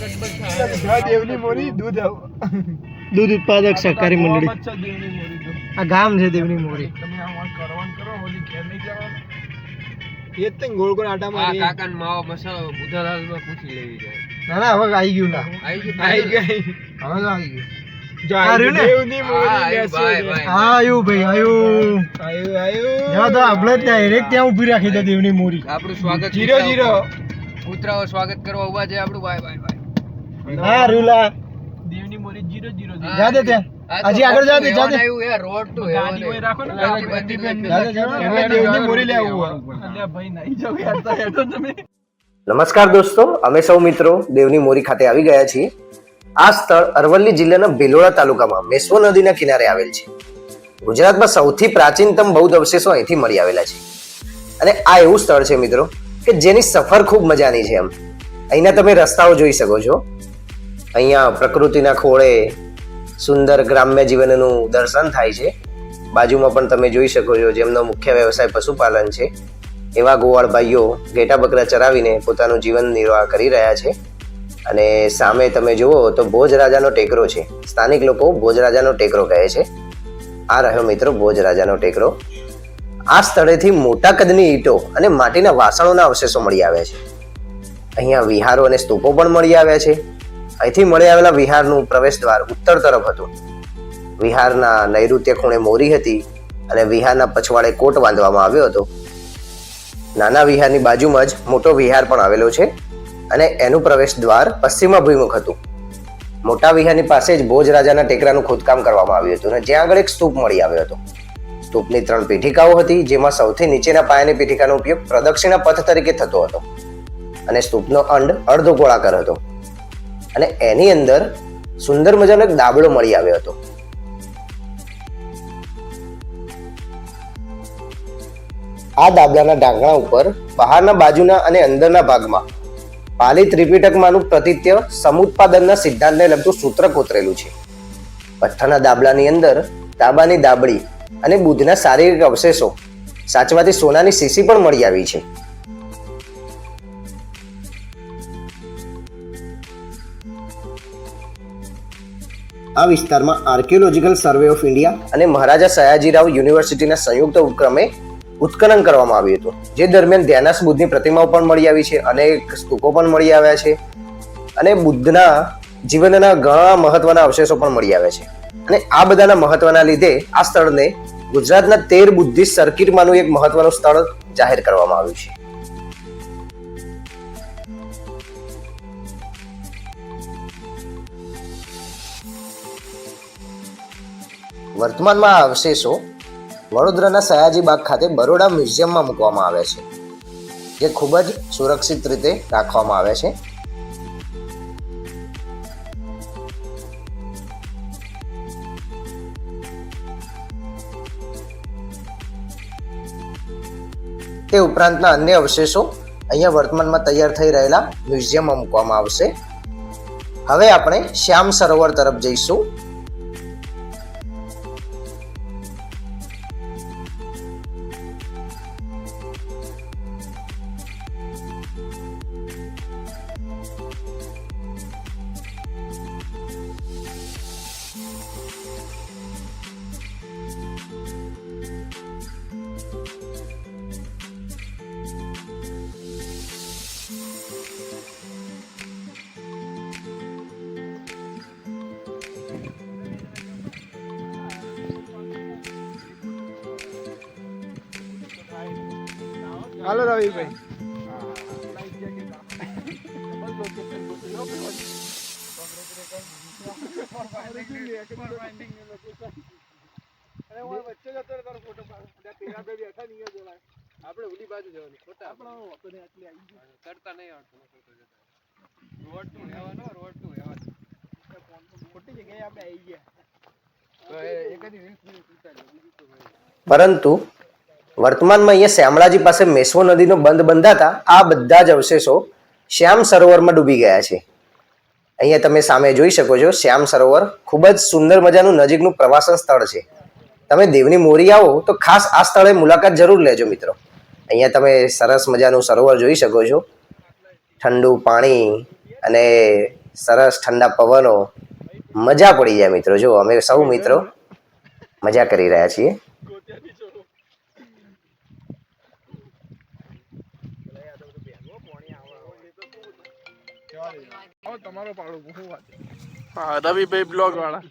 દેવની મોરી દૂધ ઉત્પાદક સહકારી મંડળી આ ગામ છે દેવની મોરી. એ તો ગોળ ગોળ આટા મારી કાકા માવો બસ બુધાલાલમાં પૂછી લેવી જાય. ના ના હવે આવી ગયું. ના આવી ગયું આવી ગઈ હવે તો આવી ગયું. જાર્યું ને દેવની મોરી આયુ ભાઈ ભાઈ. આયું ભાઈ આયું. આયુ તો આપણે ડાયરેક્ટ ત્યાં ઊભી રાખી દે દેવની મોરી. આપણું સ્વાગત 0-0 કૂતરાઓ સ્વાગત કરવા ઉભા છે આપણું. ભાઈ ભાઈ ભાઈ. હા રૂલા દેવની મોરી 0-0 જા દે ત્યાં. હજી આગળ જા દે જા દે. રોડ ટુ ગાડી કોઈ રાખો ને એટલે દેવની મોરી લેવું અલ્યા ભાઈ નહીં જાવ યાર તો હેડો તમે. નમસ્કાર દોસ્તો, અમે સૌ મિત્રો દેવની મોરી ખાતે આવી ગયા છીએ. આ સ્થળ અરવલ્લી જિલ્લાના ભિલોડા તાલુકામાં મેશ્વો નદીના કિનારે આવેલ છે. ગુજરાતમાં સૌથી પ્રાચીનતમ બૌદ્ધ અવશેષો અહીંથી મળી આવેલા છે. અને આ એવું સ્થળ છે મિત્રો કે જેની સફર ખૂબ મજાની છે. એમ અહીંના તમે રસ્તાઓ જોઈ શકો છો. અહીંયા પ્રકૃતિના ખોળે સુંદર ગ્રામ્ય જીવનનું દર્શન થાય છે. બાજુમાં પણ તમે જોઈ શકો છો જેમનો મુખ્ય વ્યવસાય પશુપાલન છે એવા ગોવાળ ભાઈઓ ઘેટા બકરા ચરાવીને પોતાનું જીવન નિર્વાહ કરી રહ્યા છે. અને સામે તમે જુઓ તો ભોજરાજાનો ટેકરો છે. સ્થાનિક લોકો ભોજરાજાનો ટેકરો કહે છે. આ રહ્યો મિત્રો ભોજરાજાનો ટેકરો. આ સ્થળેથી મોટા કદની ઈંટો અને માટીના વાસણોના અવશેષો મળી આવ્યા છે. અહીંયા વિહારો અને સ્તૂપો પણ મળી આવ્યા છે. અહીંથી મળી આવેલા વિહારનું પ્રવેશ દ્વાર ઉત્તર તરફ હતું. વિહારના નૈઋત્ય ખૂણે મોરી હતી અને વિહારના પછવાડે કોટ બાંધવામાં આવ્યો હતો. નાના વિહારની બાજુમાં જ મોટો વિહાર પણ આવેલો છે અને એનું પ્રવેશ દ્વાર પશ્ચિમાભિમુખ હતું. મોટા વિહારની પાસે જ ભોજરાજાના ટેકરાનું ખોદકામ કરવામાં આવ્યું હતું અને જ્યાં આગળ એક સ્તૂપ મળી આવ્યો હતો. સ્તૂપની 3 પીઠિકાઓ હતી જેમાં સૌથી નીચેના પાયાની પીઠિકાનો ઉપયોગ પ્રદક્ષિણા પથ તરીકે થતો હતો અને સ્તૂપનો અંડ અર્ધ ગોળાકાર હતો અને એની અંદર સુંદર મજાનો એક દાબડો મળી આવ્યો હતો. આ દાબલાના ઢાંકણા ઉપર બહારના બાજુના અને અંદરના ભાગમાં પાલી ત્રિપિટકમાંનું પ્રતિત્ય સમુત્પાદનના સિદ્ધાંતને લગતું સૂત્ર કોતરેલું છે. પથ્થરના દાબલાની અંદર તાંબાની દાબડી અને બુદ્ધના શારીરિક અવશેષો સાચવાથી સોનાની શીશી પણ મળી આવી છે. આ વિસ્તારમાં આર્કિયોલોજીકલ સર્વે ઓફ ઇન્ડિયા અને મહારાજા સયાજીરાવ યુનિવર્સિટીના સંયુક્ત ઉપક્રમે ઉત્ખનન કરવામાં આવ્યું હતું. જે દરમિયાન ધ્યાનાસ બુદ્ધની પ્રતિમાઓ પણ મળી આવી છે, અનેક સ્તૂપો પણ મળી આવ્યા છે અને બુદ્ધના જીવનના ઘણા મહત્વના અવશેષો પણ મળી આવ્યા છે. અને આ બધાના મહત્વના લીધે આ સ્થળને ગુજરાતના 13 બુદ્ધિસ્ટ સર્કિટમાંનું એક મહત્વનું સ્થળ જાહેર કરવામાં આવ્યું છે. વર્તમાનમાં આ અવશેષો વડોદરાના સયાજી બાગ ખાતે બરોડા મ્યુઝિયમમાં મૂકવામાં આવે છે, જે ખૂબ જ સુરક્ષિત રીતે રાખવામાં આવે છે. તે ઉપરાંતના અન્ય અવશેષો અહીંયા વર્તમાનમાં તૈયાર થઈ રહેલા મ્યુઝિયમમાં મૂકવામાં આવશે. હવે આપણે શ્યામ સરોવર તરફ જઈશું. હાલો રવિભાઈ. આપણે ઉડી બાજુ જવાનું. ખોટા આપણે કરતા નહીં આવડતું. રોડ ટુ હેવન ખોટી જગ્યાએ આપણે આવી ગયા. પરંતુ વર્તમાનમાં અહીંયા શ્યામળાજી પાસે મેશ્વો નદીનો બંધ બંધાતા આ બધા જ અવશેષો શ્યામ સરોવરમાં ડૂબી ગયા છે. અહીંયા તમે સામે જોઈ શકો છો શ્યામ સરોવર ખૂબ જ સુંદર મજાનું નજીકનું પ્રવાસન સ્થળ છે. તમે દેવની મોરી આવો તો ખાસ આ સ્થળે મુલાકાત જરૂર લેજો મિત્રો. અહીંયા તમે સરસ મજાનું સરોવર જોઈ શકો છો. ઠંડુ પાણી અને સરસ ઠંડા પવનો, મજા પડી જાય મિત્રો. જો અમે સૌ મિત્રો મજા કરી રહ્યા છીએ. તમારો પાડો હું વાત. હા રવિભાઈ બ્લોગ વાળા.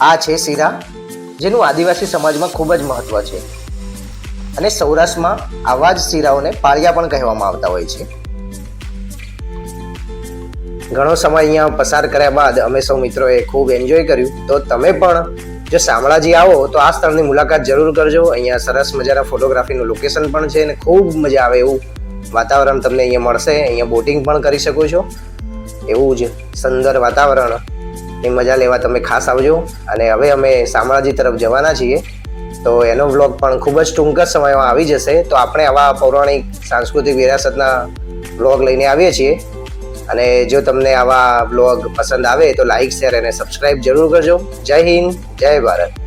આ છે શીરા, જેનું આદિવાસી સમાજમાં ખૂબ જ મહત્વ છે અને સૌરાષ્ટ્રમાં આવા જ શીરાઓને પાળિયા પણ કહેવામાં આવતા હોય છે. ઘણો સમય અહીંયા પસાર કર્યા બાદ અમે સૌ મિત્રોએ ખૂબ એન્જોય કર્યું. તો તમે પણ જો શામળાજી આવો તો આ સ્થળની મુલાકાત જરૂર કરજો. અહીંયા સરસ મજાના ફોટોગ્રાફીનું લોકેશન પણ છે અને ખૂબ મજા આવે એવું વાતાવરણ તમને અહીંયા મળશે. અહીંયા બોટિંગ પણ કરી શકો છો. એવું જ સુંદર વાતાવરણની મજા લેવા તમે ખાસ આવજો. અને હવે અમે શામળાજી તરફ જવાના છીએ, તો એનો વ્લોગ પણ ખૂબ જ ટૂંક જ સમયમાં આવી જશે. તો આપણે આવા પૌરાણિક સાંસ્કૃતિક વિરાસતના વ્લોગ લઈને આવીએ છીએ. અને જો તમને આવા વ્લોગ પસંદ આવે તો લાઈક, શેર અને સબસ્ક્રાઇબ જરૂર કરજો. જય હિન્દ, જય ભારત.